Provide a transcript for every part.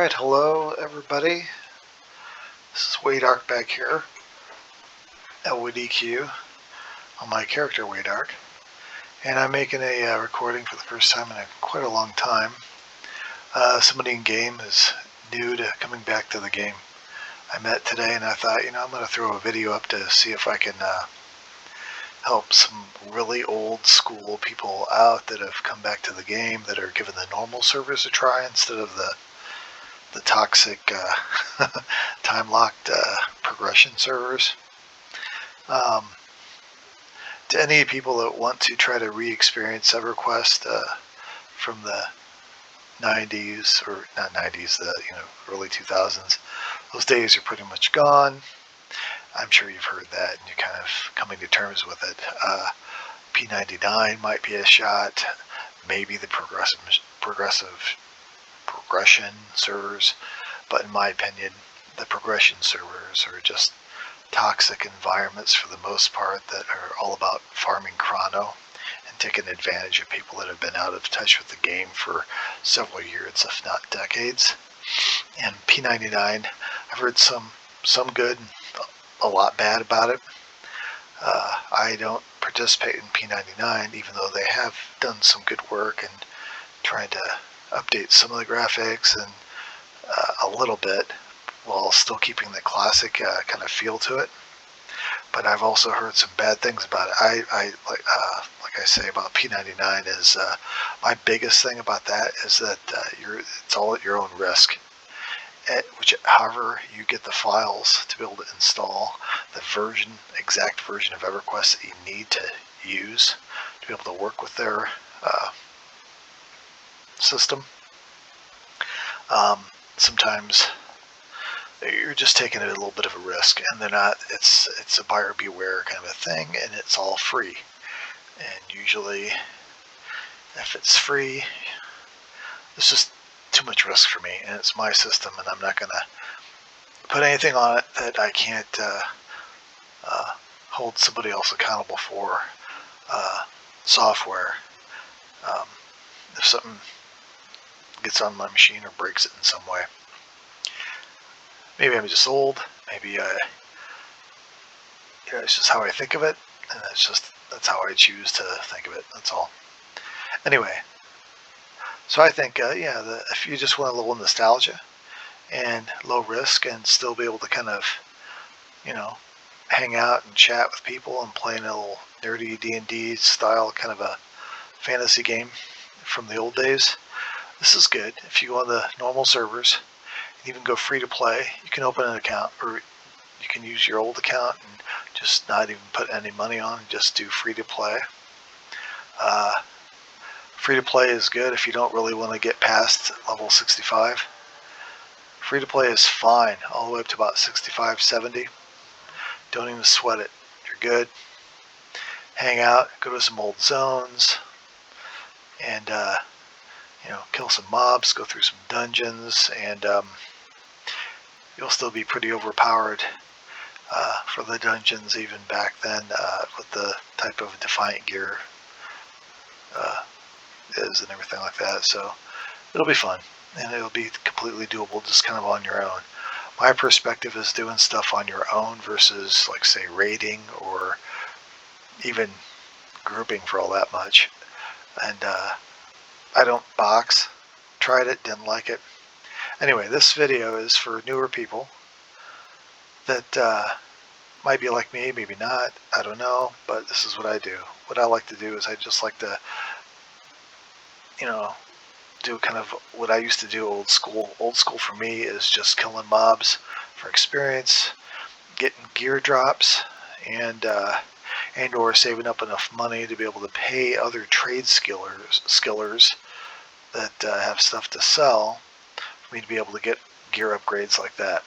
Alright, hello everybody. This is Waydark back here at WoodEQ on my character Waydark. And I'm making a recording for the first time in quite a long time. Somebody in game is new to coming back to the game. I met today and I thought, I'm going to throw a video up to see if I can help some really old school people out that have come back to the game that are giving the normal servers a try instead of the toxic time-locked progression servers. To any people that want to try to re-experience Everquest from the 90s, or not 90s, the early 2000s, those days are pretty much gone. I'm sure you've heard that and you're kind of coming to terms with it. P99 might be a shot, maybe the progression servers, but in my opinion the progression servers are just toxic environments for the most part that are all about farming chrono and taking advantage of people that have been out of touch with the game for several years, if not decades. And P99, I've heard some good and a lot bad about it. I don't participate in P99, even though they have done some good work and trying to update some of the graphics and a little bit while still keeping the classic kind of feel to it. But I've also heard some bad things about it. Like I say about P99 is my biggest thing about that is that it's all at your own risk. However you get the files to be able to install the exact version of Everquest that you need to use to be able to work with their system. Sometimes you're just taking a little bit of a risk, and they're not. It's a buyer beware kind of a thing, and it's all free. And usually, if it's free, it's just too much risk for me, and it's my system, and I'm not gonna put anything on it that I can't hold somebody else accountable for. Software. If something gets on my machine or breaks it in some way. Maybe I'm just old, maybe it's just how I think of it, and that's how I choose to think of it, that's all. Anyway, so I think, if you just want a little nostalgia and low risk and still be able to kind of, hang out and chat with people and play in a little nerdy D&D style kind of a fantasy game from the old days, this is good. If you go on the normal servers, and even go free to play, you can open an account, or you can use your old account and just not even put any money on, just do free to play. Free to play is good if you don't really want to get past level 65. Free to play is fine all the way up to about 65, 70. Don't even sweat it. You're good. Hang out, go to some old zones, and kill some mobs, go through some dungeons, and you'll still be pretty overpowered for the dungeons even back then with the type of Defiant gear is and everything like that. So it'll be fun, and it'll be completely doable just kind of on your own. My perspective is doing stuff on your own versus, like, say, raiding or even grouping for all that much. And I don't box. Tried it, didn't like it. Anyway, this video is for newer people that might be like me, maybe not, I don't know, but this is what I do. What I like to do is I just like to, do kind of what I used to do old school. Old school for me is just killing mobs for experience, getting gear drops, and or saving up enough money to be able to pay other trade skillers that have stuff to sell for me to be able to get gear upgrades like that.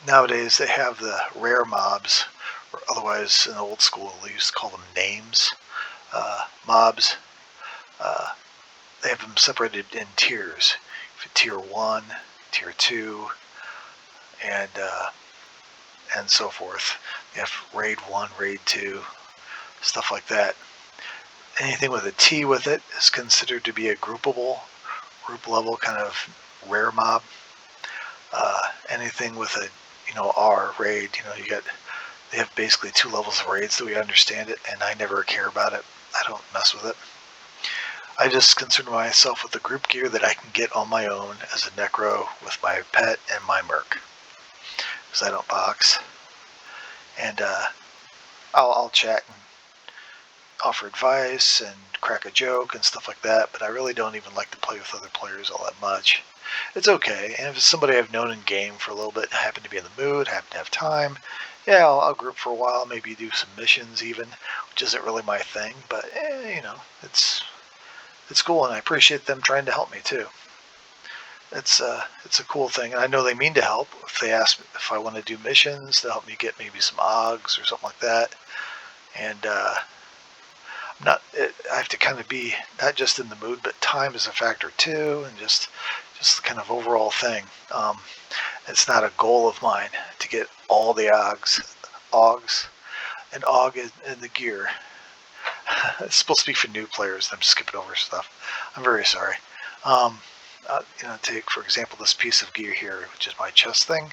Nowadays they have the rare mobs, or otherwise in old school they used to call them names. Mobs, they have them separated in tiers. Tier 1, Tier 2, and so forth. You have Raid 1, Raid 2, stuff like that. Anything with a T with it is considered to be a groupable group level kind of rare mob. Anything with a R raid, they have basically 2 levels of raids that we understand it, and I never care about it. I don't mess with it. I just concern myself with the group gear that I can get on my own as a Necro with my pet and my merc, because I don't box. And I'll chat and offer advice and crack a joke and stuff like that, but I really don't even like to play with other players all that much. It's okay, and if it's somebody I've known in game for a little bit, happen to be in the mood, happen to have time, yeah, I'll group for a while, maybe do some missions even, which isn't really my thing, but it's cool, and I appreciate them trying to help me too. It's a cool thing, and I know they mean to help. If they ask me if I want to do missions to help me get maybe some OGs or something like that, and I have to kind of be not just in the mood, but time is a factor too, and just the kind of overall thing. It's not a goal of mine to get all the OGs, and OG in the gear. It's supposed to be for new players. I'm skipping over stuff. I'm very sorry. Take for example this piece of gear here, which is my chest thing.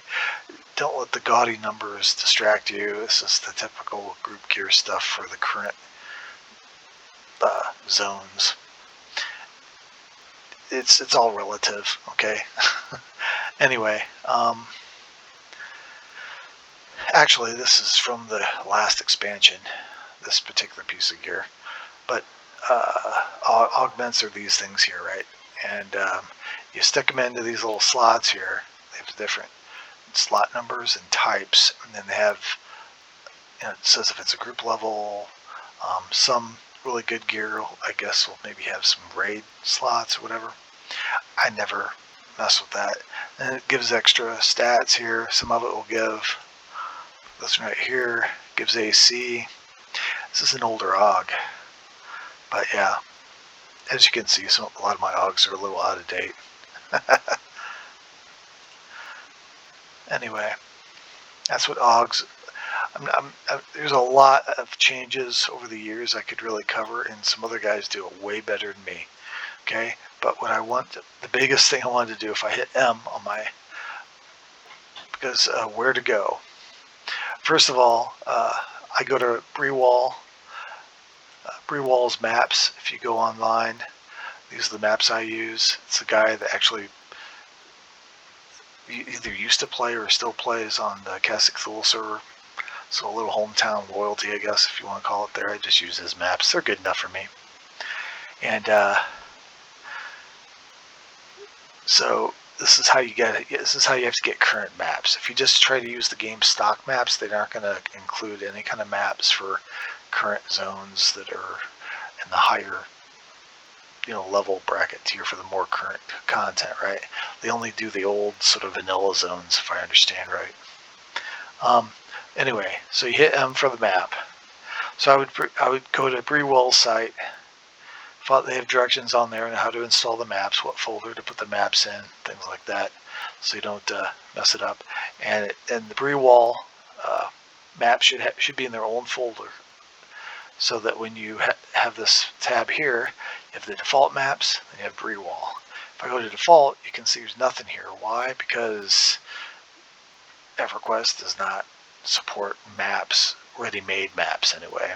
Don't let the gaudy numbers distract you. This is the typical group gear stuff for the current zones. It's all relative, okay? Anyway, actually this is from the last expansion, this particular piece of gear, but augments are these things here, right? And you stick them into these little slots here. They have different slot numbers and types, and then they have, it says if it's a group level, some really good gear, I guess, will maybe have some raid slots or whatever. I never mess with that. And it gives extra stats here. Some of it will give, this one right here, gives AC. This is an older AUG. But yeah, as you can see, a lot of my AUGs are a little out of date. Anyway, that's what AUGs. There's a lot of changes over the years I could really cover, and some other guys do it way better than me. Okay, but what I want, the biggest thing I wanted to do, if I hit M on my, because where to go? First of all, I go to Brewall's maps. If you go online, these are the maps I use. It's the guy that actually either used to play or still plays on the Castle Cthulhu server. So a little hometown loyalty, I guess, if you want to call it there. I just use his maps. They're good enough for me. And so this is how you get it. This is how you have to get current maps. If you just try to use the game's stock maps, they aren't going to include any kind of maps for current zones that are in the higher, level bracket tier for the more current content, right? They only do the old sort of vanilla zones, if I understand right. Anyway, so you hit M for the map. So I would go to Brewall's site. They have directions on there on how to install the maps, what folder to put the maps in, things like that, so you don't mess it up. And the Brewall map should be in their own folder, so that when you have this tab here, you have the default maps, then you have Brewall. If I go to default, you can see there's nothing here. Why? Because Everquest does not support maps, ready-made maps anyway.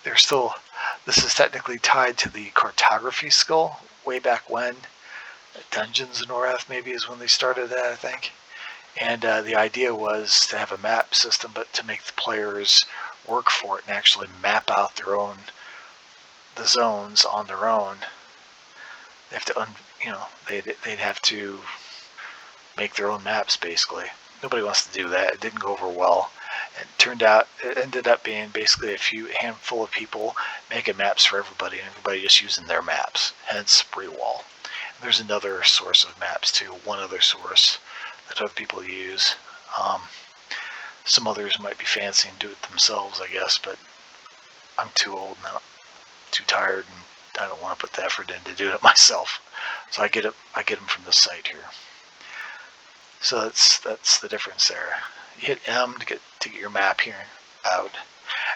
They're still, this is technically tied to the cartography skill way back when. Dungeons and Norath maybe is when they started that, I think. And the idea was to have a map system, but to make the players work for it and actually map out the zones on their own. They have to, they'd have to make their own maps basically. Nobody wants to do that. It didn't go over well. It ended up being basically a handful of people making maps for everybody, and everybody just using their maps, hence Brewall. And there's another source of maps too, one other source that other people use. Some others might be fancy and do it themselves, I guess, but I'm too old now, too tired, and I don't want to put the effort in to do it myself. So I get them from the site here. So that's the difference there. You hit M to get your map here out.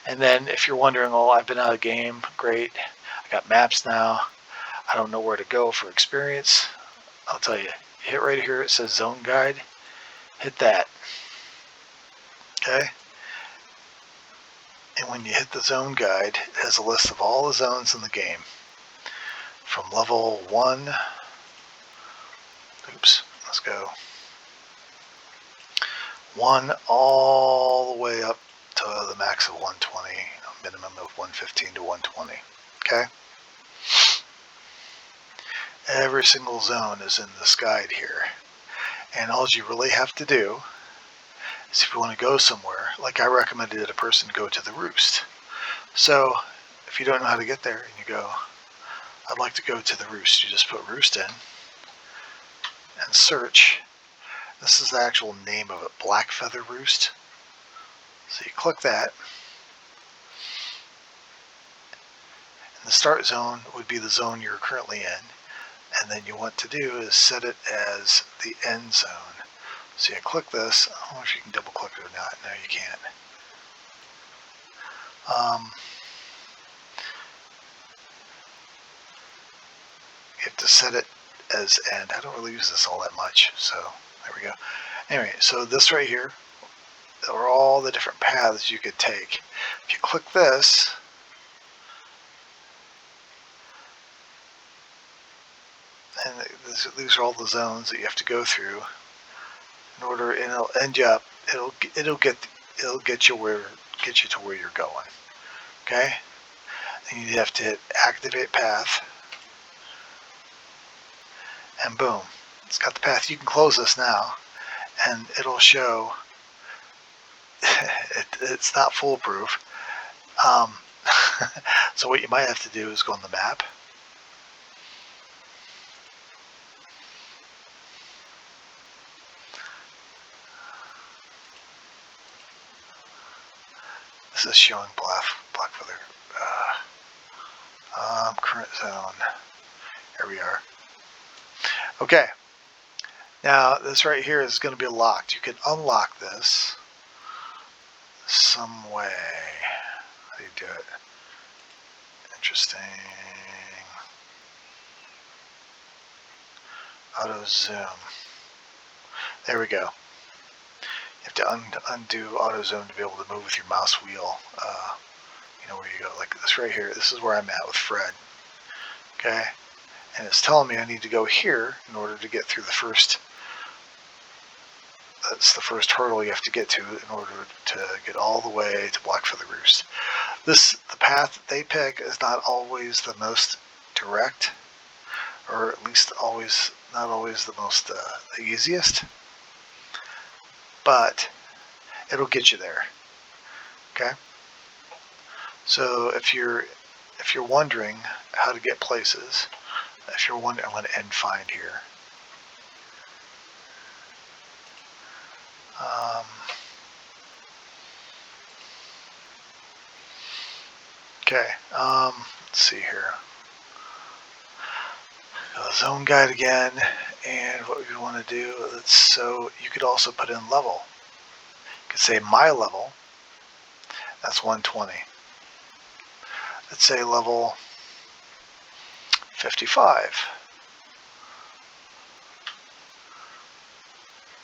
And then if you're wondering, oh, I've been out of the game, great. I got maps now. I don't know where to go for experience, I'll tell you, hit right here, it says zone guide, hit that, okay? And when you hit the zone guide, it has a list of all the zones in the game. From level 1, oops, let's go, 1 all the way up to the max of 120, minimum of 115 to 120, okay? Every single zone is in this guide here. And all you really have to do is if you want to go somewhere, like I recommended a person go to the Roost. So if you don't know how to get there and you go, I'd like to go to the Roost, you just put Roost in and search. This is the actual name of it, Black Feather Roost. So you click that. And the start zone would be the zone you're currently in. And then you want to do is set it as the end zone. So you click this. I don't know if you can double click it or not. No, you can't. You have to set it as end. I don't really use this all that much. So there we go. Anyway, so this right here are all the different paths you could take. If you click this, and these are all the zones that you have to go through in order, and it'll end you up. It'll get you to where you're going. Okay, and you have to hit activate path, and boom, it's got the path. You can close this now, and it'll show. It's not foolproof. So what you might have to do is go on the map. This is showing Black Feather. Current zone. Here we are. Okay. Now this right here is going to be locked. You can unlock this some way. How do you do it? Interesting. Auto zoom. There we go. You have to undo auto zoom to be able to move with your mouse wheel. You know where you go, like this right here. This is where I'm at with Fred. Okay, and it's telling me I need to go here in order to get through the first. That's the first hurdle you have to get to in order to get all the way to Black Feather Roost. The path that they pick is not always the most direct, or at least not always the most the easiest, but it'll get you there. Okay. So if you're wondering how to get places, if you're wondering, I'm going to end find here. Okay, let's see here. Zone guide again, and what we want to do, so you could also put in level. You could say my level, that's 120. Let's say level 55.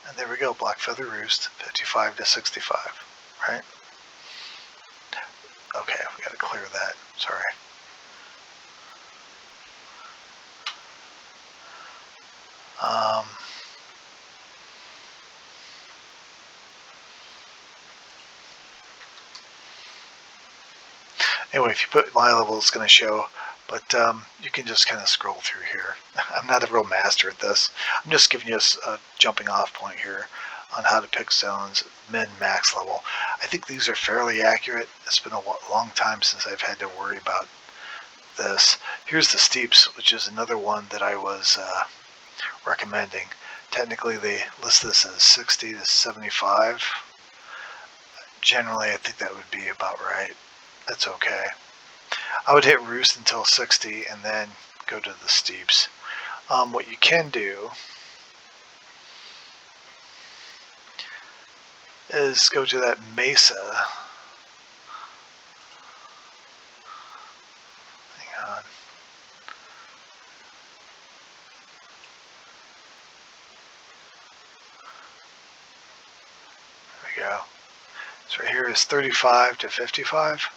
And there we go, Black Feather Roost, 55 to 65, right? Okay, we got to clear that, sorry. Anyway, if you put my level, it's going to show, but you can just kind of scroll through here. I'm not a real master at this. I'm just giving you a jumping off point here on how to pick zones, min, max level. I think these are fairly accurate. It's been a long time since I've had to worry about this. Here's the steeps, which is another one that I was recommending. Technically, they list this as 60 to 75. Generally, I think that would be about right. That's okay. I would hit Roost until 60 and then go to the steeps. What you can do is go to that mesa. Hang on. go. So right here is 35 to 55.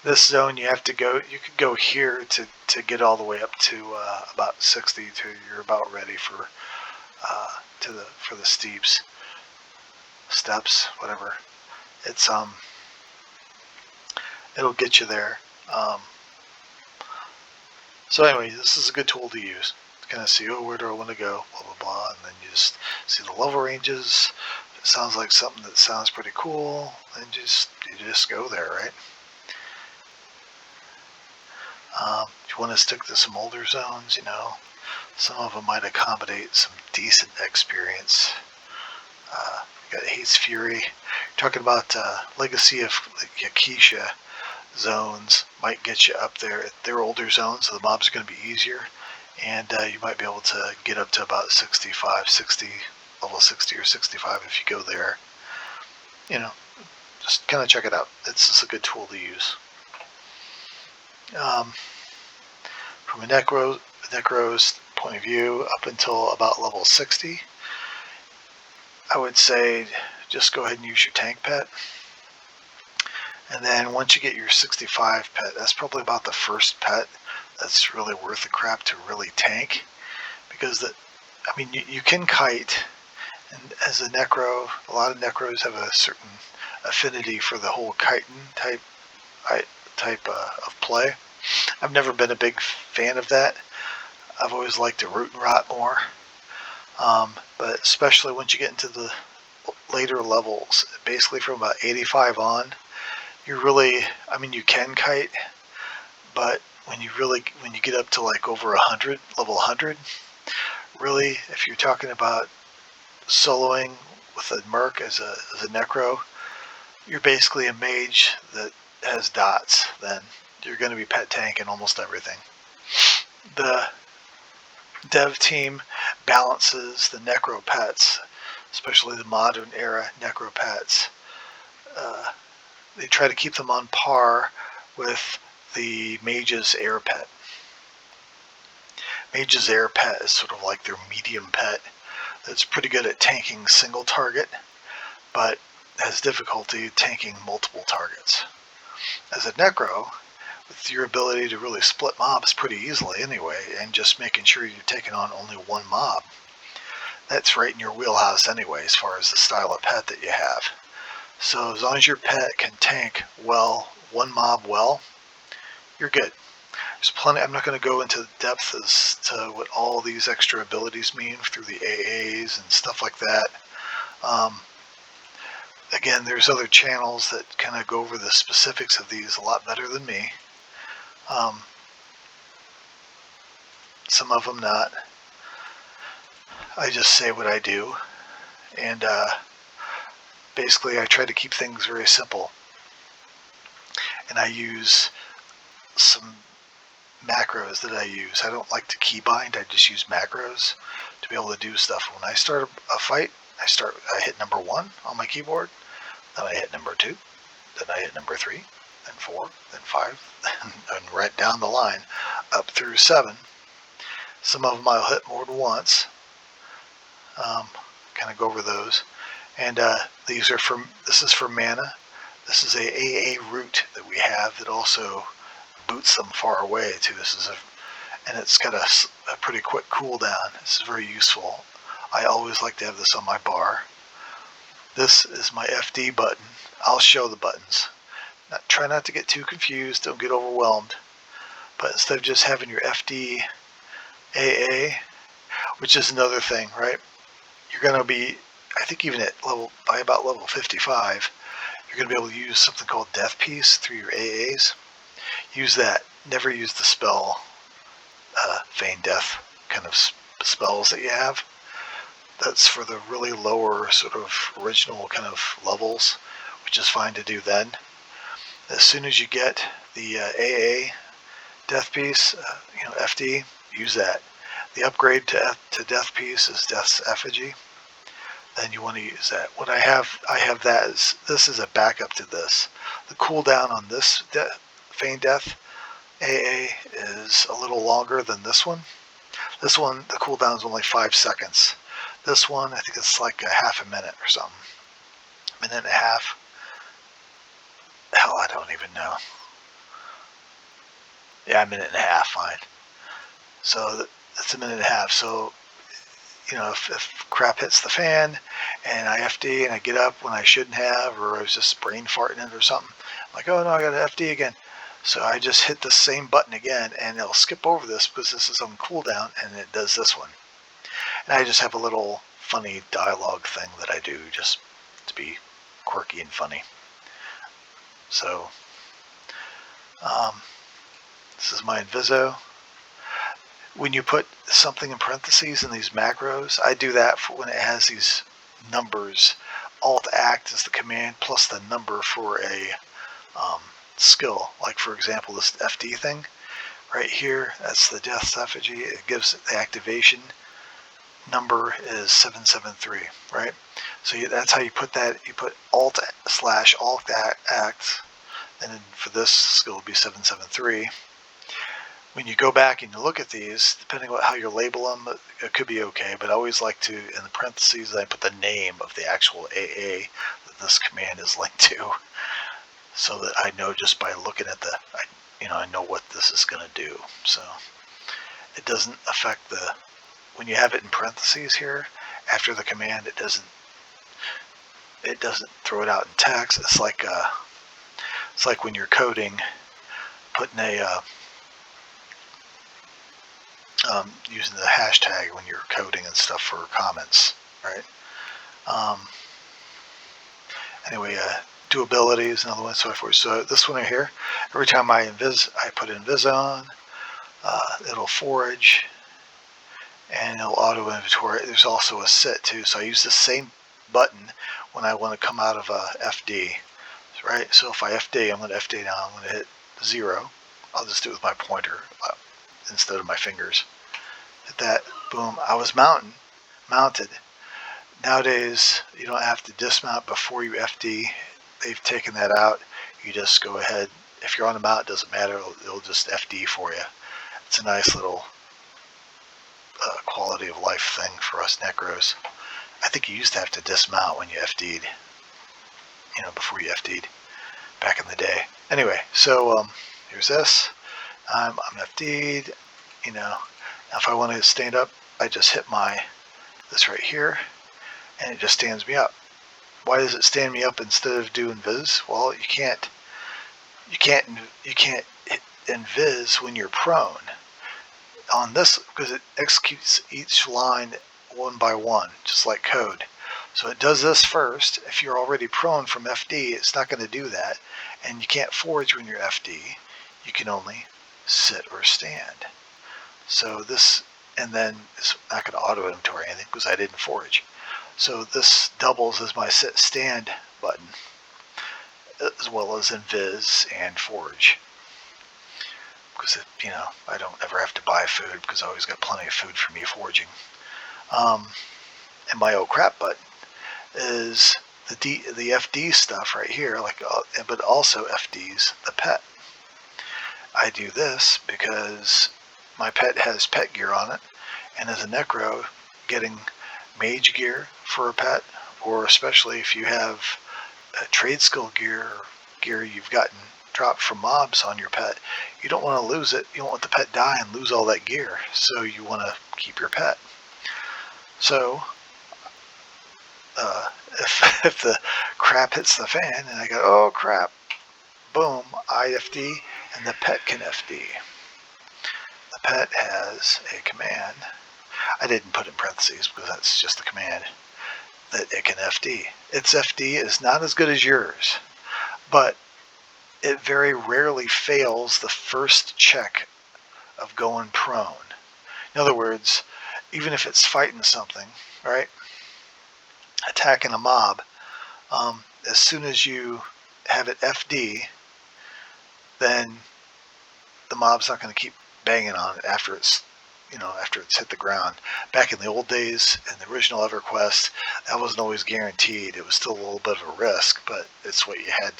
This zone you have to go, you could go here to get all the way up to about 60 to you're about ready for the steeps, steps, whatever. It's it'll get you there. So anyway, this is a good tool to use to kind of see, oh, where do I want to go, blah blah blah, and then you just see the level ranges. If it sounds like something that sounds pretty cool, then you just go there, right? If you want to stick to some older zones, you know, some of them might accommodate some decent experience. You got Hate's Fury. You're talking about Legacy of Yakisha zones might get you up there. They're older zones, so the mobs are going to be easier, and you might be able to get up to about 65, 60, level 60 or 65 if you go there. You know, just kind of check it out. It's just a good tool to use. From a Necro's point of view, up until about level 60, I would say just go ahead and use your tank pet. And then once you get your 65 pet, that's probably about the first pet that's really worth the crap to really tank. Because, I mean, you can kite, and as a Necro, a lot of Necros have a certain affinity for the whole kiting type of play. I've never been a big fan of that. I've always liked to root and rot more. But especially once you get into the later levels, basically from about 85 on, you're really, I mean, you can kite, but when you get up to like over 100, level 100, really, if you're talking about soloing with a merc as a Necro, you're basically a mage that has dots. Then you're going to be pet tanking almost everything. The dev team balances the Necro pets, especially the modern era Necro pets. They try to keep them on par with the Mage's Air Pet. Mage's Air Pet is sort of like their medium pet that's pretty good at tanking single target, but has difficulty tanking multiple targets. As a Necro, with your ability to really split mobs pretty easily anyway, and just making sure you're taking on only one mob, that's right in your wheelhouse anyway as far as the style of pet that you have. So as long as your pet can tank well, one mob well, you're good. There's plenty. I'm not going to go into depth as to what all these extra abilities mean through the AAs and stuff like that. Again, there's other channels that kind of go over the specifics of these a lot better than me. Some of them not. I just say what I do, and basically I try to keep things very simple. And I use some macros that I use. I don't like to keybind, I just use macros to be able to do stuff. When I start a fight, I hit number 1 on my keyboard, then I hit number 2, then I hit number 3, then 4, then 5, and right down the line, up through 7. Some of them I'll hit more than once. Kind of go over those. And this is for mana. This is a AA root that we have that also boots them far away too. And it's got a pretty quick cooldown. This is very useful. I always like to have this on my bar. This is my FD button. I'll show the buttons. Try not to get too confused. Don't get overwhelmed. But instead of just having your FD AA, which is another thing, right? You're going to be, I think even by about level 55, you're going to be able to use something called Death Piece through your AAs. Use that. Never use the spell Feign Death kind of spells that you have. That's for the really lower sort of original kind of levels, which is fine to do then. As soon as you get the AA Death Piece, FD, use that. The upgrade to Death Piece is Death's Effigy. Then you want to use that. What I have that is, this is a backup to this. The cooldown on this Feign Death AA is a little longer than this one. This one, the cooldown is only 5 seconds. This one, I think it's like a half a minute or something. minute and a half. Hell, I don't even know. Yeah, a minute and a half, fine. So that's a minute and a half. So, you know, if crap hits the fan and I FD and I get up when I shouldn't have, or I was just brain farting it or something, I'm like, oh no, I got to FD again. So I just hit the same button again, and it'll skip over this because this is on cooldown, and it does this one. And I just have a little funny dialogue thing that I do just to be quirky and funny. So this is my Inviso. When you put something in parentheses in these macros, I do that for when it has these numbers. Alt-Act is the command plus the number for a skill. Like, for example, this FD thing right here, that's the death effigy. It gives the activation number is 773, right? So that's how you put that. You put Alt/Alt-Act, and then for this skill would be 773. When you go back and you look at these, depending on how you label them, it could be okay, but I always like to, in the parentheses, I put the name of the actual AA that this command is linked to, so that I know just by looking at I know what this is going to do. So it doesn't affect when you have it in parentheses here, after the command, it doesn't throw it out in text. It's like when you're coding, putting using the hashtag when you're coding and stuff for comments, right? Anyway, doability is another one, so forth. So this one right here, every time I put Invis on, it'll forage and it'll auto inventory. There's also a sit too, so I use the same button when I want to come out of a FD, right? So if I FD, I'm going to FD now. I'm going to hit 0. I'll just do it with my pointer instead of my fingers. Hit that, boom, I was mounted. Nowadays, you don't have to dismount before you FD. They've taken that out. You just go ahead. If you're on the mount, it doesn't matter. It'll just FD for you. It's a nice little quality of life thing for us Necros. I think you used to have to dismount when you FD'd, before you FD'd back in the day. Anyway, so here's this. I'm FD'd, Now if I want to stand up, I just hit this right here, and it just stands me up. Why does it stand me up instead of do invis? Well, you can't invis when you're prone on this, because it executes each line one by one, just like code. So it does this first. If you're already prone from FD, it's not going to do that, and you can't forage when you're FD. You can only sit or stand. So this, and then it's not going to auto inventory anything because I didn't forage. So this doubles as my sit stand button, as well as invis and forage. Because I don't ever have to buy food because I always got plenty of food for me foraging. And my oh crap button is the FD stuff right here, but also FDs the pet. I do this because my pet has pet gear on it, and as a Necro, getting mage gear for a pet, or especially if you have a trade skill gear or gear you've gotten dropped from mobs on your pet, you don't want to lose it. You don't want the pet die and lose all that gear, so you want to keep your pet. So if the crap hits the fan and I go, oh crap, boom, I FD and the pet can FD. The pet has a command. I didn't put in parentheses because that's just the command that it can FD. Its FD is not as good as yours, but it very rarely fails the first check of going prone. In other words, even if it's fighting something, right, attacking a mob, as soon as you have it FD, then the mob's not going to keep banging on it after it's hit the ground. Back in the old days, in the original Everquest, that wasn't always guaranteed. It was still a little bit of a risk, but it's what you had,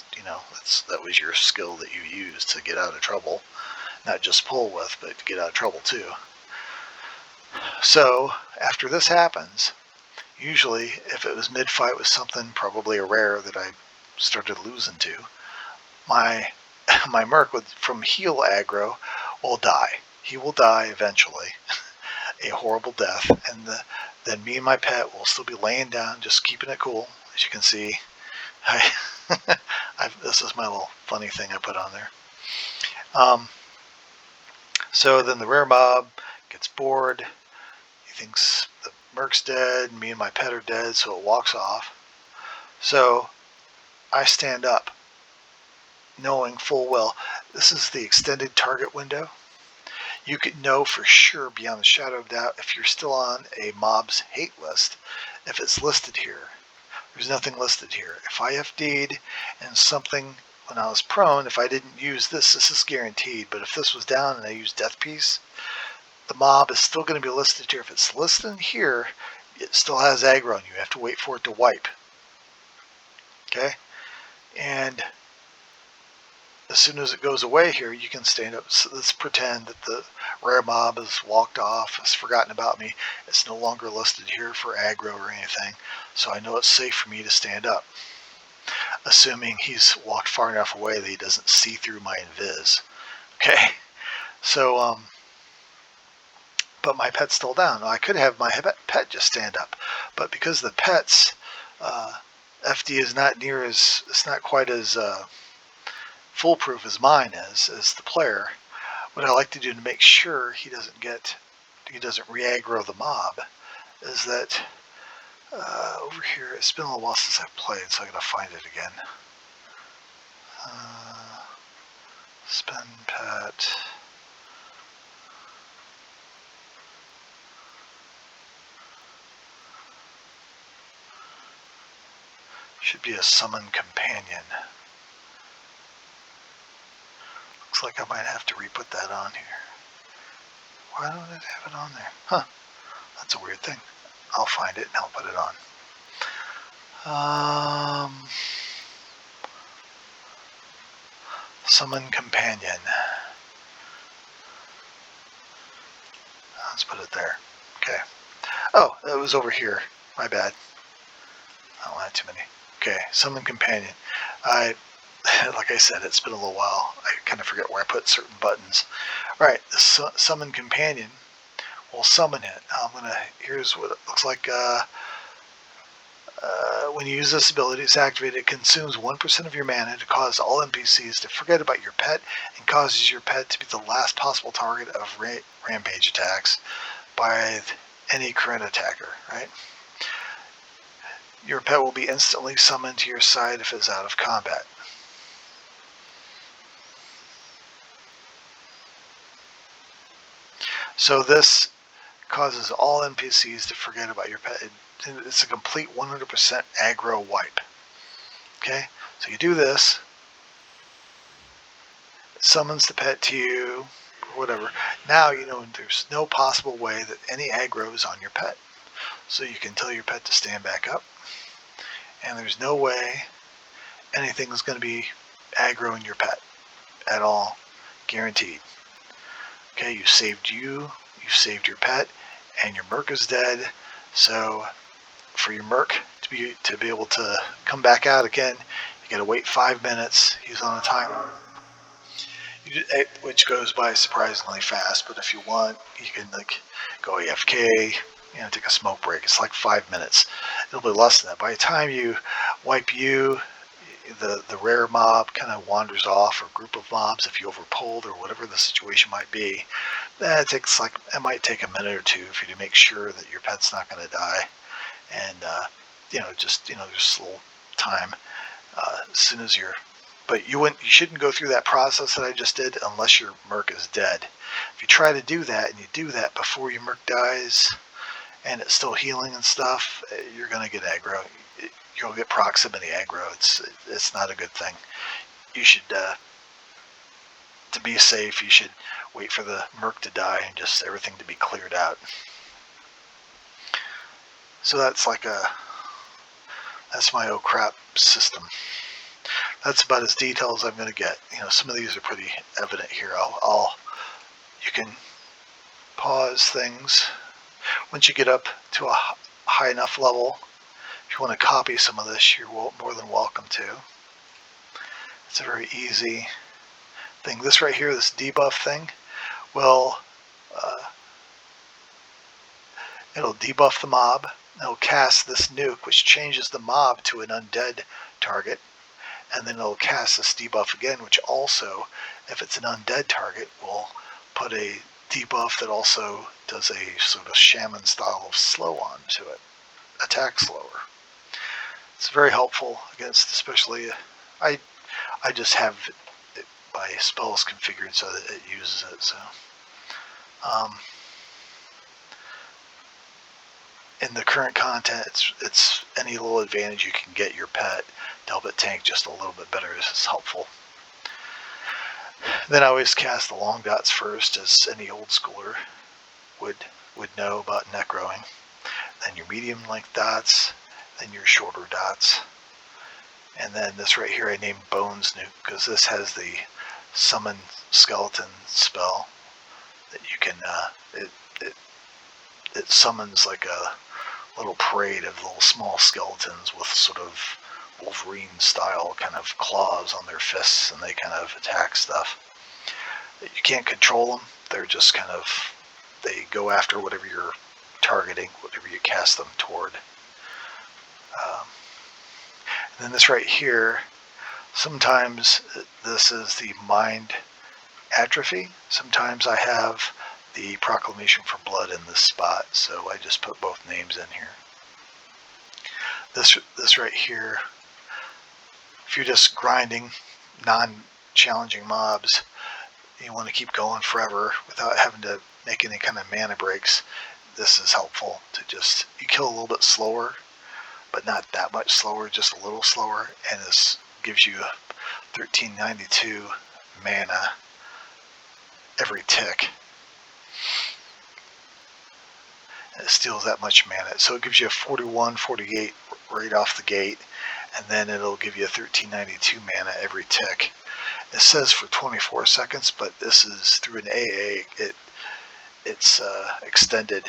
that was your skill that you used to get out of trouble. Not just pull with, but to get out of trouble too. So, after this happens, Usually, if it was mid-fight with something, probably a rare that I started losing to, my Merc from heal aggro will die. He will die eventually, a horrible death, and then me and my pet will still be laying down, just keeping it cool. As you can see, this is my little funny thing I put on there. So then the rare mob gets bored. He thinks the Merc's dead, me and my pet are dead, so it walks off. So I stand up, knowing full well this is the extended target window. You could know for sure beyond the shadow of doubt if you're still on a mob's hate list if it's listed here. There's nothing listed here. If I FD'd and something when I was prone, if I didn't use this is guaranteed, but if this was down and I used Death Piece, the mob is still going to be listed here. If it's listed here, it still has aggro on you. You have to wait for it to wipe. Okay? And as soon as it goes away here, you can stand up. So let's pretend that the rare mob has walked off, has forgotten about me. It's no longer listed here for aggro or anything. So I know it's safe for me to stand up. Assuming he's walked far enough away that he doesn't see through my invis. Okay? So, but my pet's still down. I could have my pet just stand up. But because the pet's FD is not near as, it's not quite as foolproof as mine is, as the player, what I like to do to make sure he doesn't re-aggro the mob is that over here, it's been a little while since I've played, so I gotta find it again. Spend pet. Should be a summon companion. Looks like I might have to re-put that on here. Why don't it have it on there? Huh. That's a weird thing. I'll find it and I'll put it on. Summon companion. Let's put it there. Okay. Oh, it was over here. My bad. I don't have too many. Okay, summon companion. Like I said, it's been a little while. I kind of forget where I put certain buttons. All right, the summon companion will summon it. Here's what it looks like. When you use this ability, it's activated. It consumes 1% of your mana to cause all NPCs to forget about your pet and causes your pet to be the last possible target of rampage attacks by any current attacker, right? Your pet will be instantly summoned to your side if it's out of combat. So this causes all NPCs to forget about your pet. It's a complete 100% aggro wipe. Okay, so you do this. It summons the pet to you, or whatever. Now you know there's no possible way that any aggro is on your pet. So you can tell your pet to stand back up. And there's no way anything is going to be aggroing your pet at all. Guaranteed. Okay, you saved your pet, and your Merc is dead. So for your Merc to be able to come back out again, you got to wait 5 minutes. He's on a timer, which goes by surprisingly fast. But if you want, you can go AFK. Take a smoke break. It's like 5 minutes. It'll be less than that. By the time you wipe the rare mob kind of wanders off, or group of mobs, if you overpulled or whatever the situation might be. It might take a minute or two for you to make sure that your pet's not going to die, and just a little time as soon as but you shouldn't go through that process that I just did unless your Merc is dead. If you try to do that and you do that before your Merc dies and it's still healing and stuff, you're going to get aggro. You'll get proximity aggro. It's not a good thing. You should, to be safe, you should wait for the Merc to die and just everything to be cleared out. So that's that's my oh crap system. That's about as detailed as I'm going to get. Some of these are pretty evident here. You can pause things. Once you get up to a high enough level. If you want to copy some of this, you're more than welcome to. It's a very easy thing. This right here, this debuff thing, will it'll debuff the mob. It'll cast this nuke, which changes the mob to an undead target, and then it'll cast this debuff again, which also, if it's an undead target, will put a debuff that also does a sort of shaman style of slow on to it, attack slower. It's very helpful against, especially, I just have it, my spells configured so that it uses it. So in the current content, it's any little advantage you can get your pet to help it tank just a little bit better is helpful. Then I always cast the long dots first, as any old schooler would know about necroing. Then your medium length dots, then your shorter dots. And then this right here I named Bones Nuke because this has the summon skeleton spell that you can, it summons like a little parade of little small skeletons with sort of Wolverine style kind of claws on their fists, and they kind of attack stuff. You can't control them. They're just kind of, they go after whatever you're targeting, whatever you cast them toward. And then this right here, sometimes this is the mind atrophy. Sometimes I have the proclamation for blood in this spot, so I just put both names in here. This right here, if you're just grinding non-challenging mobs, you want to keep going forever without having to make any kind of mana breaks, this is helpful to just, you kill a little bit slower, but not that much slower, just a little slower, and this gives you 1392 mana every tick. And it steals that much mana, so it gives you a 41, 48 right off the gate, and then it'll give you a 1392 mana every tick. It says for 24 seconds, but this is through an AA. It's extended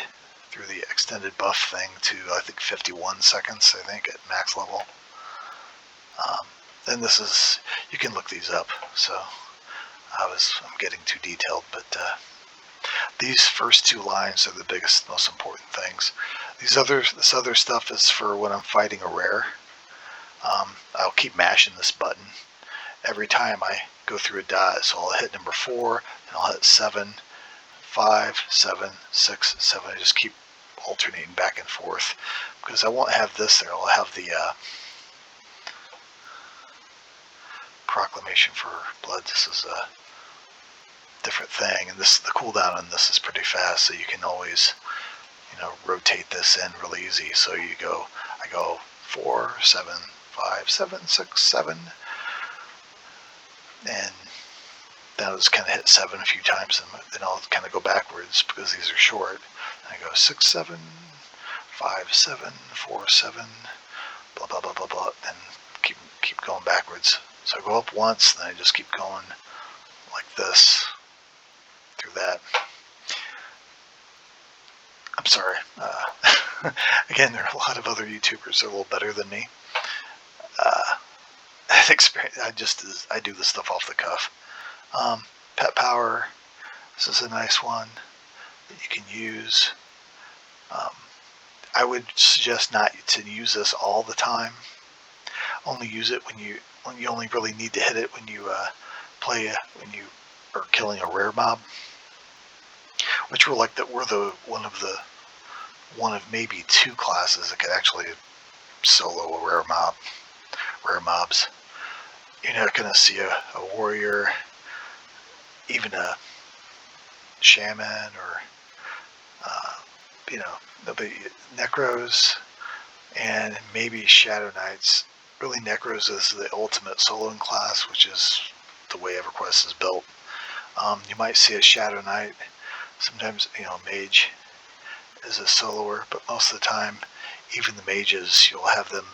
through the extended buff thing to, I think, 51 seconds, I think, at max level. And this is, you can look these up, so I'm getting too detailed, but these first two lines are the biggest, most important things. This other stuff is for when I'm fighting a rare. I'll keep mashing this button every time I go through a dot. So I'll hit number 4, and I'll hit 7, 5, 7, 6, 7. I just keep alternating back and forth because I won't have this there. I'll have the proclamation for blood. This is a different thing, and the cooldown on this is pretty fast, so you can always, rotate this in really easy. So I go 4, 7, 5, 7, 6, 7, and then I'll just kind of hit 7 a few times, and then I'll kind of go backwards because these are short. And I go 6, 7, 5, 7, 4, 7, blah blah blah blah blah, and keep going backwards. So I go up once, then I just keep going like this through that. I'm sorry. Again, there are a lot of other YouTubers that are a little better than me. I do this stuff off the cuff. Pet power. This is a nice one that you can use. I would suggest not to use this all the time. Only use it when you only really need to hit it when you when you are killing a rare mob, which we're one of maybe 2 classes that could actually solo a rare mobs. You're not going to see a warrior, even a shaman, or Necros, and maybe Shadow Knights. Really, Necros is the ultimate soloing class, which is the way Everquest is built. You might see a Shadow Knight. Sometimes, Mage is a soloer, but most of the time, even the mages, you'll have them.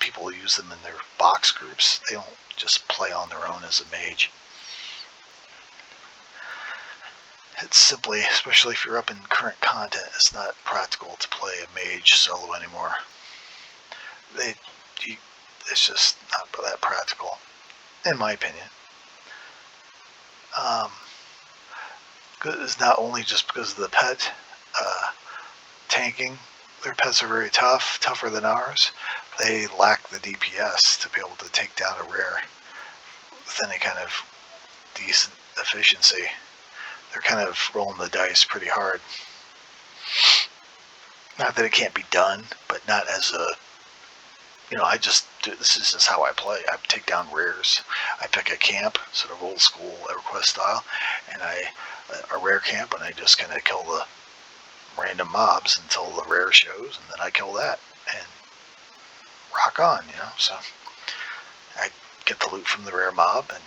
People use them in their box groups. They don't just play on their own as a mage. It's simply, especially if you're up in current content, it's not practical to play a mage solo anymore. It's just not that practical, in my opinion. It's not only just because of the pet tanking. Their pets are very tough, tougher than ours. They lack the DPS to be able to take down a rare with any kind of decent efficiency. They're kind of rolling the dice pretty hard. Not that it can't be done, but not as a, I just do, this is just how I play. I take down rares. I pick a camp, sort of old school EverQuest style, and a rare camp, and I just kind of kill the random mobs until the rare shows, and then I kill that and rock on, So I get the loot from the rare mob, and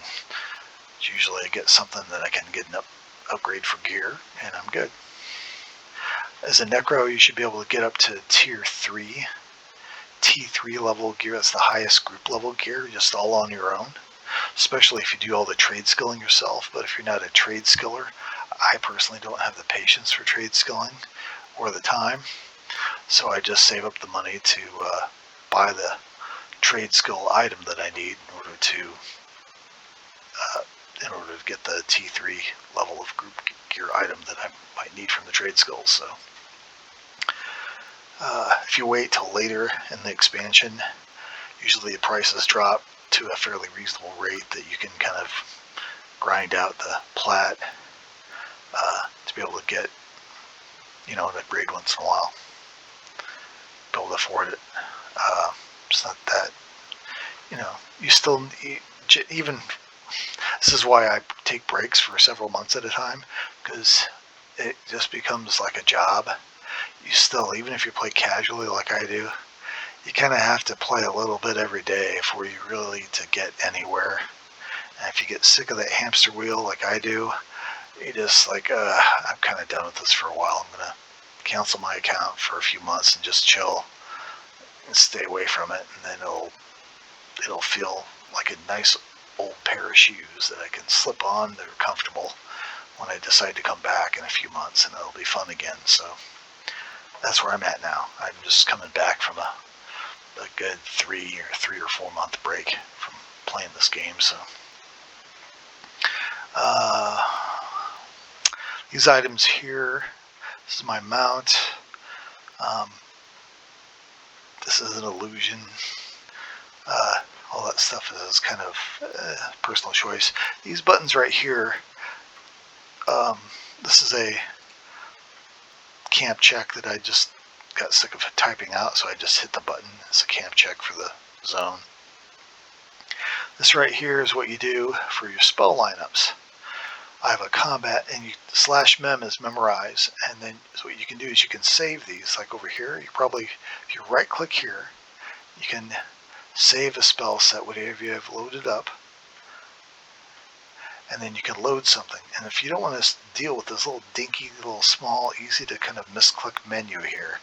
usually I get something that I can get an upgrade for gear, and I'm good. As a Necro, you should be able to get up to tier 3, T3 level gear. That's the highest group level gear, just all on your own, especially if you do all the trade skilling yourself. But if you're not a trade skiller, I personally don't have the patience for trade skilling or the time, so I just save up the money to buy the trade skill item that I need in order to get the T3 level of group gear item that I might need from the trade skills. So if you wait till later in the expansion, usually the prices drop to a fairly reasonable rate that you can kind of grind out the plat to be able to get, an upgrade once in a while. Be able to afford it. It's not that, you still, even, this is why I take breaks for several months at a time, because it just becomes like a job. You still, even if you play casually like I do, you kind of have to play a little bit every day for you really to get anywhere. And if you get sick of that hamster wheel like I do, you just like, I'm kind of done with this for a while. I'm going to cancel my account for a few months and just chill and stay away from it. And then it'll feel like a nice old pair of shoes that I can slip on. They're comfortable when I decide to come back in a few months, and it'll be fun again. So that's where I'm at now. I'm just coming back from a good 3 or 4 month break from playing this game. So these items here, this is my mount. This is an illusion. All that stuff is kind of personal choice. These buttons right here, this is a camp check that I just got sick of typing out, so I just hit the button. It's a camp check for the zone. This right here is what you do for your spell lineups. I have a combat, and /mem is memorize, and then so what you can do is you can save these. Like over here, if you right click here, you can save a spell set, whatever you have loaded up, and then you can load something. And if you don't want to deal with this little dinky, little small, easy to kind of misclick menu here,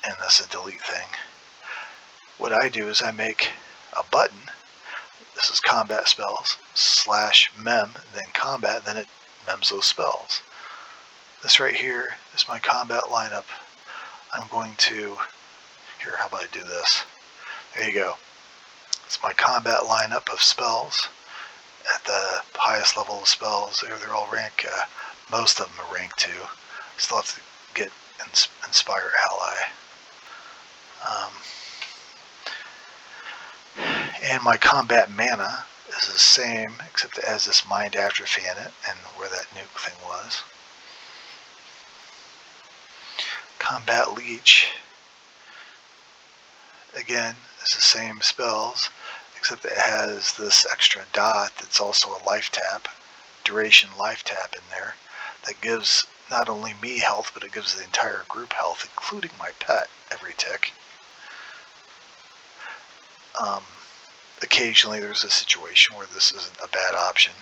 and that's a delete thing, what I do is I make a button. This is combat spells, /mem, then combat, then it mems those spells. This right here is my combat lineup. I'm going to, here, how about I do this? There you go. It's my combat lineup of spells at the highest level of spells. They're all rank, most of them are rank 2. Still have to get Inspire Ally. And my combat mana is the same, except it has this Mind Atrophy in it, and where that nuke thing was. Combat Leech, again, it's the same spells, except it has this extra dot that's also a life tap, duration life tap in there, that gives not only me health, but it gives the entire group health, including my pet, every tick. Occasionally there's a situation where this isn't a bad option.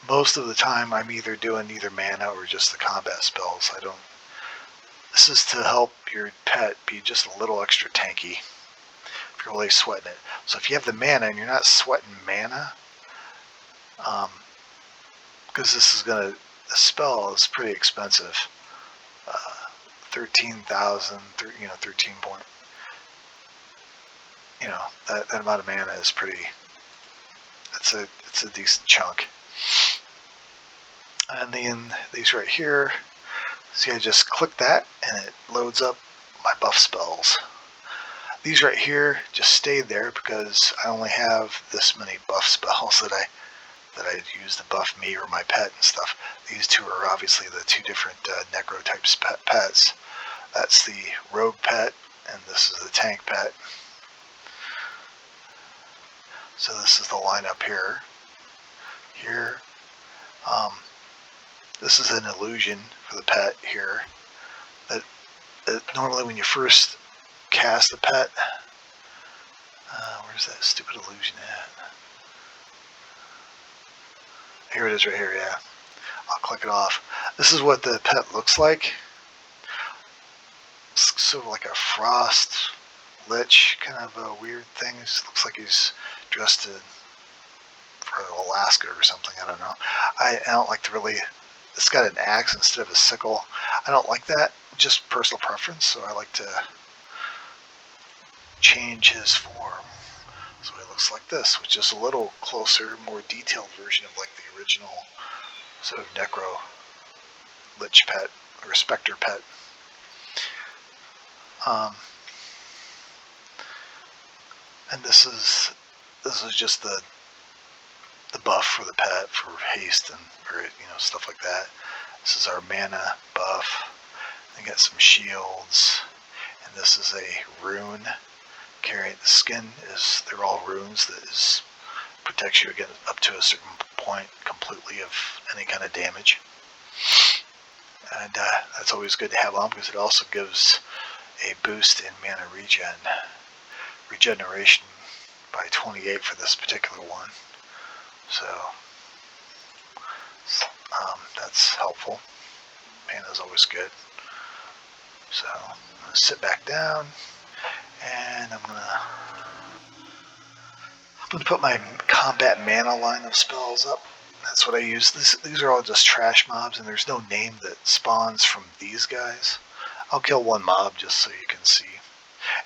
Most of the time I'm either doing mana or just the combat spells. This is to help your pet be just a little extra tanky if you're really sweating it. So if you have the mana and you're not sweating mana, because this is going to the spell is pretty expensive. 13,000, 13 point. That amount of mana is pretty. It's a decent chunk. And then these right here. See, I just click that and it loads up my buff spells. These right here just stayed there because I only have this many buff spells that I use to buff me or my pet and stuff. These two are obviously the two different Necro types pets. That's the rogue pet and this is the tank pet. So this is the lineup here. This is an illusion for the pet here. That normally when you first cast the pet, where's that stupid illusion at? Here it is right here, yeah. I'll click it off. This is what the pet looks like. It's sort of like a frost lich, kind of a weird thing. It looks like he's dressed for Alaska or something, I don't know. I don't like to really, it's got an axe instead of a sickle. I don't like that, just personal preference, so I like to change his form. So he looks like this, which is a little closer, more detailed version of like the original sort of Necro Lich pet, or Spectre pet. And this is just the buff for the pet for haste and stuff like that. This is our mana buff. I got some shields, and this is a rune. Carrying the skin they're all runes that protects you against up to a certain point completely of any kind of damage. And that's always good to have on because it also gives a boost in mana regeneration by 28 for this particular one. So that's helpful. Mana is always good. So I'm going to sit back down and I'm going to put my combat mana line of spells up. That's what I use. These are all just trash mobs and there's no name that spawns from these guys. I'll kill one mob just so you can see.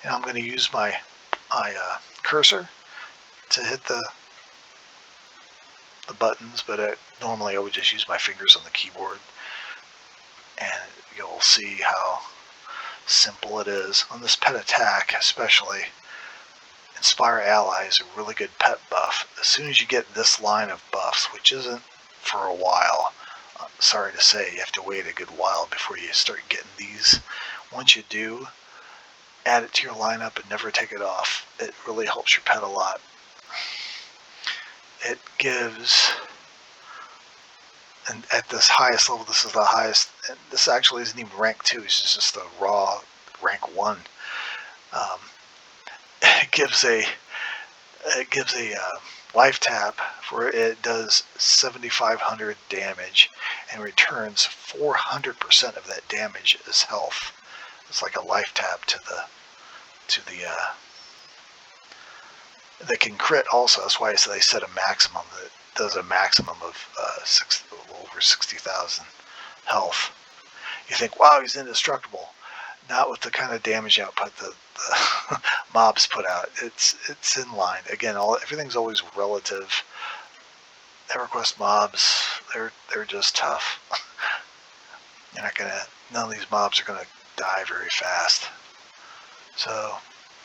And I'm going to use my cursor to hit the buttons, but normally I would just use my fingers on the keyboard. And you'll see how simple it is. On this pet attack especially, Inspire Ally is a really good pet buff. As soon as you get this line of buffs, which isn't for a while, sorry to say, you have to wait a good while before you start getting these. Once you do, add it to your lineup and never take it off. It really helps your pet a lot. It gives, and at this highest level, this is the highest, and this actually isn't even rank 2, it's just the raw rank 1. It gives a life tap where it does 7,500 damage and returns 400% of that damage as health. It's like a life tap to the they can crit also. That's why they set a maximum. That does a maximum of over 60,000 health. You think, wow, he's indestructible. Not with the kind of damage output the mobs put out. It's in line. Again, everything's always relative. EverQuest mobs, they're just tough. None of these mobs are gonna die very fast. So,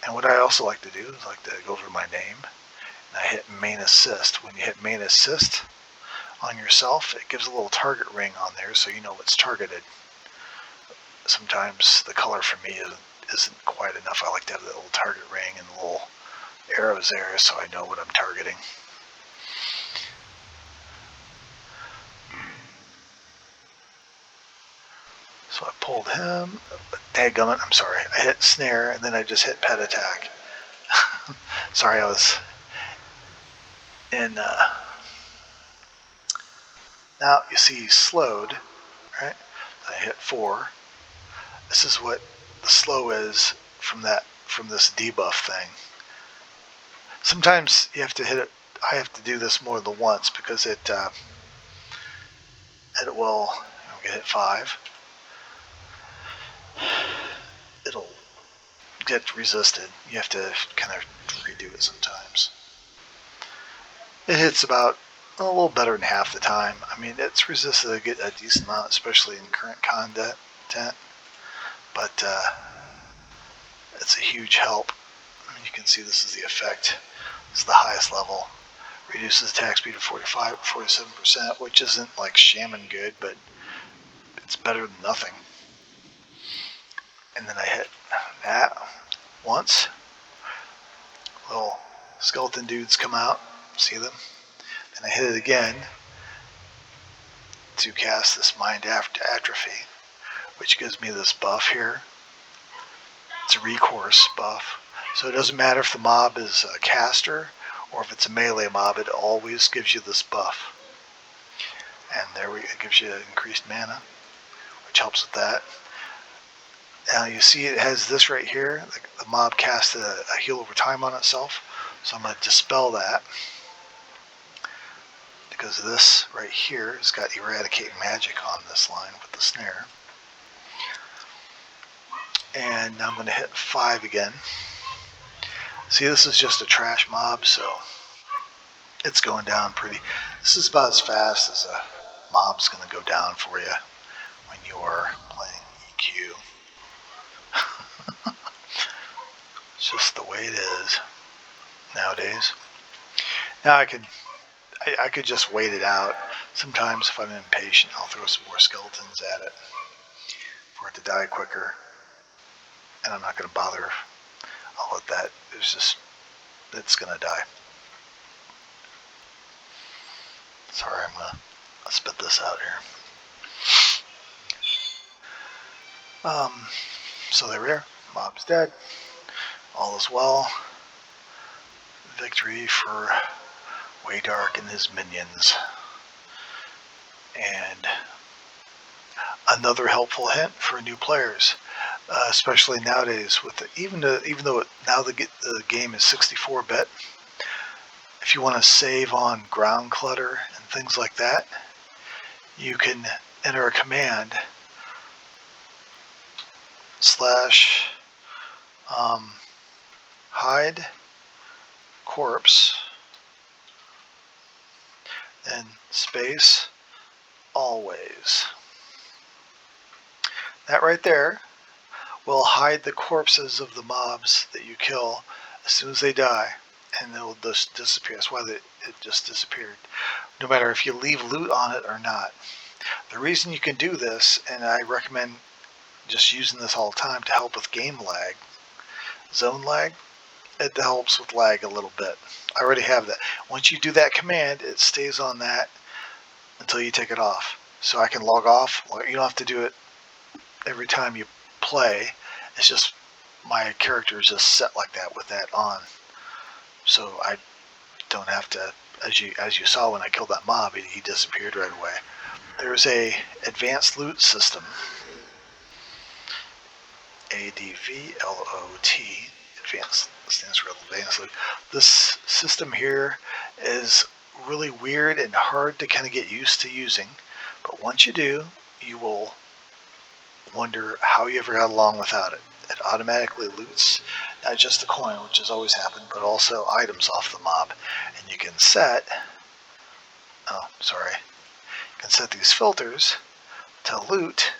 and what I also like to do is like to go over my name and I hit main assist. When you hit main assist on yourself, it gives a little target ring on there so you know it's targeted. Sometimes the color for me isn't quite enough. I like to have that little target ring and the little arrows there so I know what I'm targeting. So I pulled him. Dadgummit, I'm sorry. I hit snare and then I just hit pet attack. Sorry, I was in. Now you see he's slowed, right? I hit 4. This is what the slow is from this debuff thing. Sometimes you have to hit it. I have to do this more than once because it will, I'm gonna hit 5. It'll get resisted. You have to kind of redo it sometimes. It hits about a little better than half the time. I mean, it's resisted a decent amount, especially in current content, but it's a huge help. I mean, you can see this is the effect. This is the highest level. Reduces attack speed of 47%, which isn't like shaman good, but it's better than nothing. And then I hit that once. Little skeleton dudes come out. See them? And I hit it again to cast this Mind Atrophy, which gives me this buff here. It's a recourse buff. So it doesn't matter if the mob is a caster or if it's a melee mob, it always gives you this buff. And it gives you increased mana, which helps with that. Now you see it has this right here. The mob casts a heal over time on itself. So I'm going to dispel that, because this right here has got Eradicate Magic on this line with the snare. And now I'm going to hit 5 again. See, this is just a trash mob, so it's going down pretty. This is about as fast as a mob's going to go down for you when you're playing EQ. It's just the way it is nowadays. Now I could just wait it out. Sometimes if I'm impatient, I'll throw some more skeletons at it for it to die quicker. And I'm not going to bother. I'll let that. It's going to die. Sorry, I'm going to spit this out here. So there we are. Mob's dead. All is well. Victory for Waydark and his minions. And another helpful hint for new players, especially nowadays with even though now the game is 64-bit. If you want to save on ground clutter and things like that, you can enter a command / hide corpse and space always. That right there will hide the corpses of the mobs that you kill as soon as they die, and it will just disappear. That's why it just disappeared, no matter if you leave loot on it or not. The reason you can do this, and I recommend just using this all the time to help with game lag, zone lag, it helps with lag a little bit. I already have that. Once you do that command, it stays on that until you take it off. So I can log off. You don't have to do it every time you play. It's just my character is just set like that with that on. So I don't have to, as you saw when I killed that mob, he disappeared right away. There's a advanced loot system. ADVLOT. Advanced stands for advanced loot. This system here is really weird and hard to kind of get used to using, but once you do, you will wonder how you ever got along without it. It automatically loots not just the coin, which has always happened, but also items off the mob. And you can set, you can set these filters to loot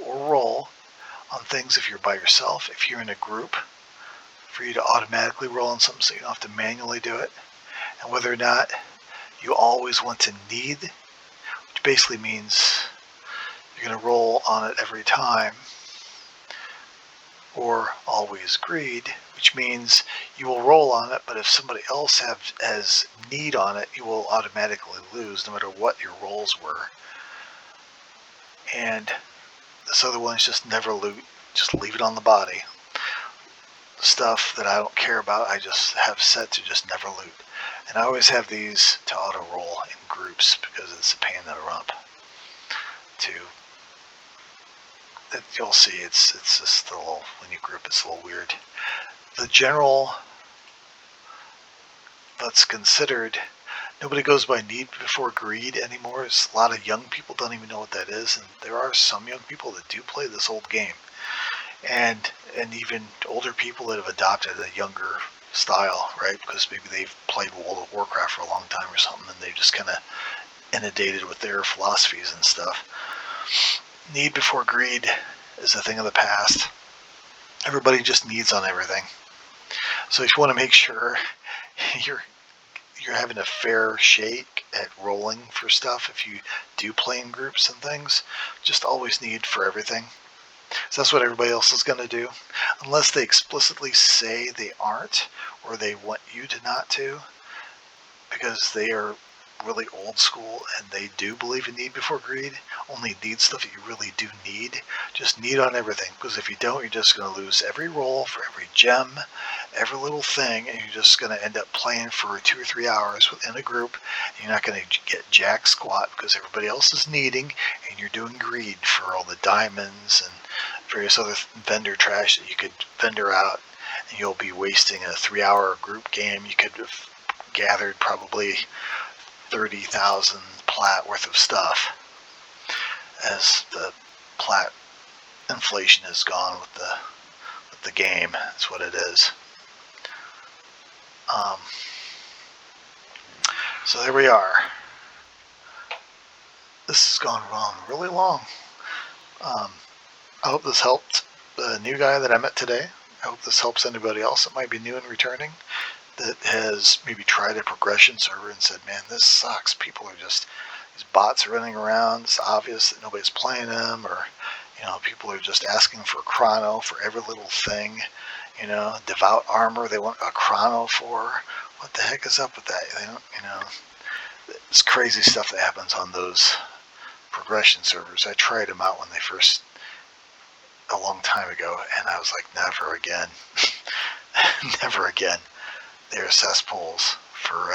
or roll on things if you're by yourself, if you're in a group, for you to automatically roll on something so you don't have to manually do it, and whether or not you always want to need, which basically means you're going to roll on it every time, or always greed, which means you will roll on it, but if somebody else has need on it, you will automatically lose no matter what your rolls were. And this other one is just never loot, just leave it on the body. Stuff that I don't care about, I just have set to just never loot. And I always have these to auto roll in groups because it's a pain in the rump. You'll see it's just a little, when you group it's a little weird. The general that's considered Nobody goes by need before greed anymore. It's a lot of young people don't even know what that is, and there are some young people that do play this old game, and even older people that have adopted a younger style, right? Because maybe they've played World of Warcraft for a long time or something, and they've just kind of inundated with their philosophies and stuff. Need before greed is a thing of the past. Everybody just needs on everything. So if you want to make sure you're having a fair shake at rolling for stuff, if you do play in groups and things, just always need for everything. So that's what everybody else is going to do, unless they explicitly say they aren't, or they want you to not to, because they are really old school and they do believe in need before greed. Only need stuff that you really do need. Just need on everything, because if you don't, you're just going to lose every roll for every gem, every little thing, and you're just going to end up playing for 2 or 3 hours within a group. And you're not going to get jack squat because everybody else is needing, and you're doing greed for all the diamonds and various other vendor trash that you could vendor out, and you'll be wasting a 3-hour group game. You could have gathered probably 30,000 plat worth of stuff, as the plat inflation has gone with the game. That's what it is. So there we are. This has gone wrong really long. I hope this helped the new guy that I met today. I hope this helps anybody else that might be new and returning, that has maybe tried a progression server and said, man, this sucks. People are just, these bots are running around. It's obvious that nobody's playing them, or, people are just asking for chrono for every little thing. Devout armor they want a chrono for. What the heck is up with that? They don't, it's crazy stuff that happens on those progression servers. I tried them out when they first, a long time ago, and I was like, never again. Never again. They're cesspools for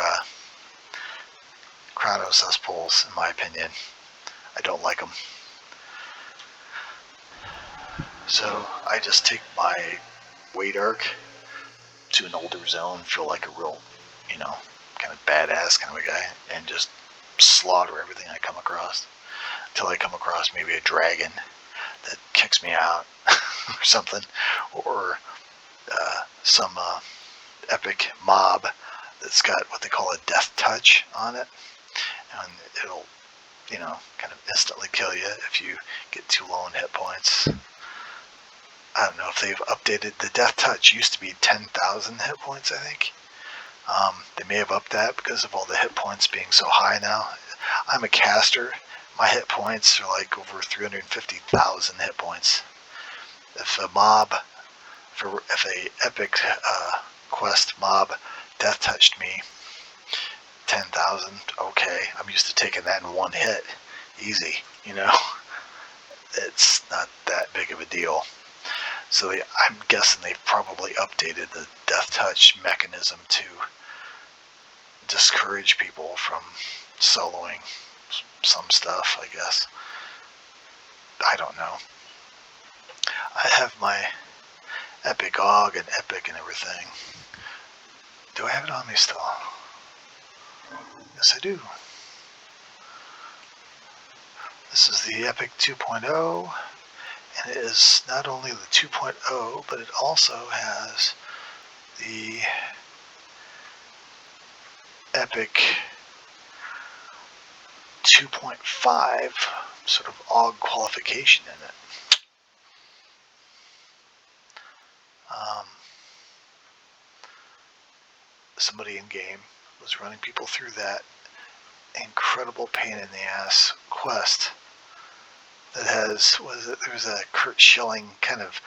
chrono cesspools, in my opinion. I don't like them. So I just take my Waydark to an older zone, feel like a real, kind of badass kind of a guy, and just slaughter everything I come across until I come across maybe a dragon that kicks me out or something, or some epic mob that's got what they call a death touch on it, and it'll, kind of instantly kill you if you get too low in hit points. I don't know if they've updated. The death touch used to be 10,000 hit points, I think. They may have upped that because of all the hit points being so high now. I'm a caster. My hit points are like over 350,000 hit points. If a mob, if a epic quest mob death touched me, 10,000, okay. I'm used to taking that in one hit. Easy, It's not that big of a deal. So I'm guessing they've probably updated the death touch mechanism to discourage people from soloing some stuff, I guess. I don't know. I have my epic AUG and epic and everything. Do I have it on me still? Yes, I do. This is the Epic 2.0, and it is not only the 2.0, but it also has the Epic 2.5 sort of AUG qualification in it. Somebody in game was running people through that incredible pain in the ass quest that has, there's a Kurt Schilling kind of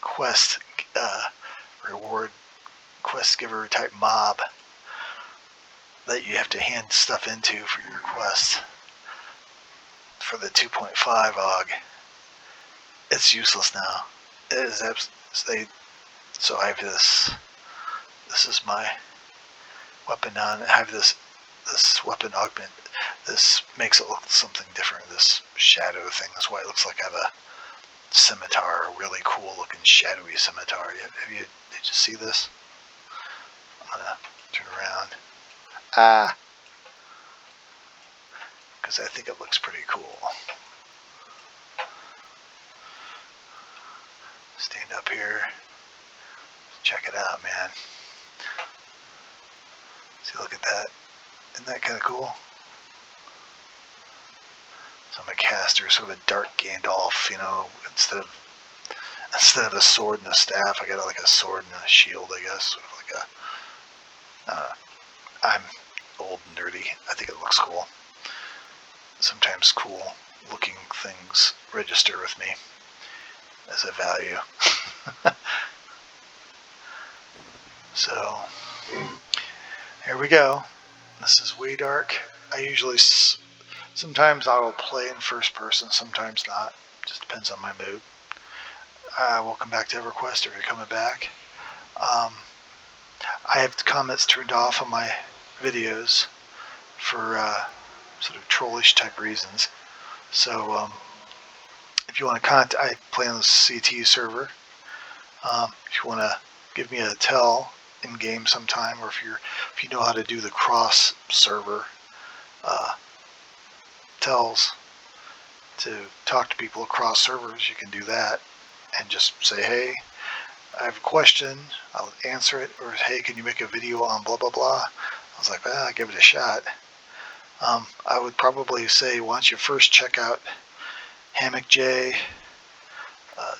quest reward quest giver type mob that you have to hand stuff into for your quest for the 2.5 AUG. It's useless now. It is absolutely. So I have this. This is my weapon on. I have this weapon augment. This makes it look something different. This shadow thing. That's why it looks like I have a scimitar, a really cool looking shadowy scimitar. Did you see this? I'm gonna turn around. because I think it looks pretty cool. Stand up here. Check it out, man. See, look at that. Isn't that kind of cool? So I'm a caster, sort of a dark Gandalf, you know, instead of a sword and a staff, I got like a sword and a shield, I guess. Sort of like a, I'm old and nerdy. I think it looks cool. Sometimes cool looking things register with me as a value. So, here we go. This is Waydark. I usually, sometimes I will play in first person, sometimes not. Just depends on my mood. Welcome back to Everquest, if you're coming back. I have comments turned off on my videos for sort of trollish type reasons. So if you want to contact, I play on the CT server. If you want to give me a tell in game sometime, or if you know how to do the cross server tells to talk to people across servers, you can do that and just say, hey, I have a question, I'll answer it, or hey, can you make a video on blah blah blah. I was like, well, I'll give it a shot. I would probably say, why don't you first check out Hammock J,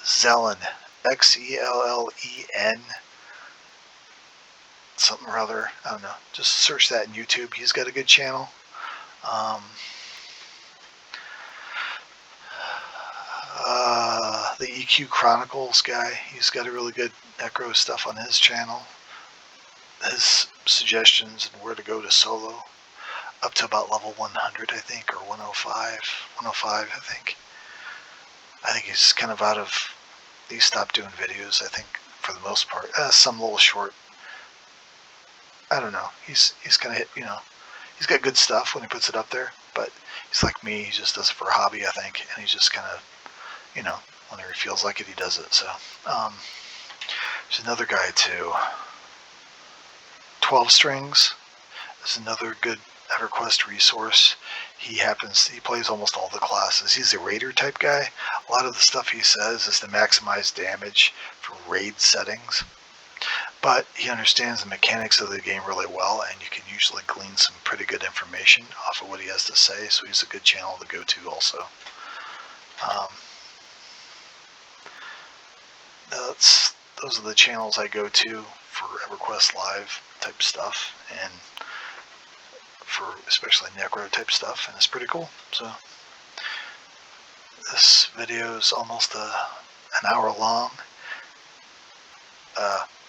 Zellen, Xellen, something or other, I don't know, just search that in YouTube. He's got a good channel. The EQ Chronicles guy, he's got a really good Necro stuff on his channel. His suggestions and where to go to solo, up to about level 100, I think, or 105, I think. I think he's kind of he stopped doing videos, I think, for the most part. Some little short, I don't know. He's kind of, you know, he's got good stuff when he puts it up there, but he's like me, he just does it for a hobby, I think, and he's just kind of, you know, whenever he feels like it, he does it. So, there's another guy too. 12 Strings is another good Everquest resource. He plays almost all the classes. He's a raider type guy. A lot of the stuff he says is to maximize damage for raid settings, but he understands the mechanics of the game really well, and you can usually glean some pretty good information off of what he has to say, so he's a good channel to go to also. Those are the channels I go to for Everquest Live type stuff, and for especially Necro type stuff, and it's pretty cool. So this video is almost an hour long.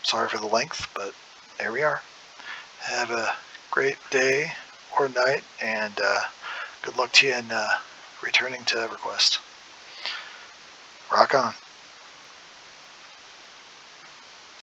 Sorry for the length, but there we are. Have a great day or night, and good luck to you in returning to Everquest. Rock on.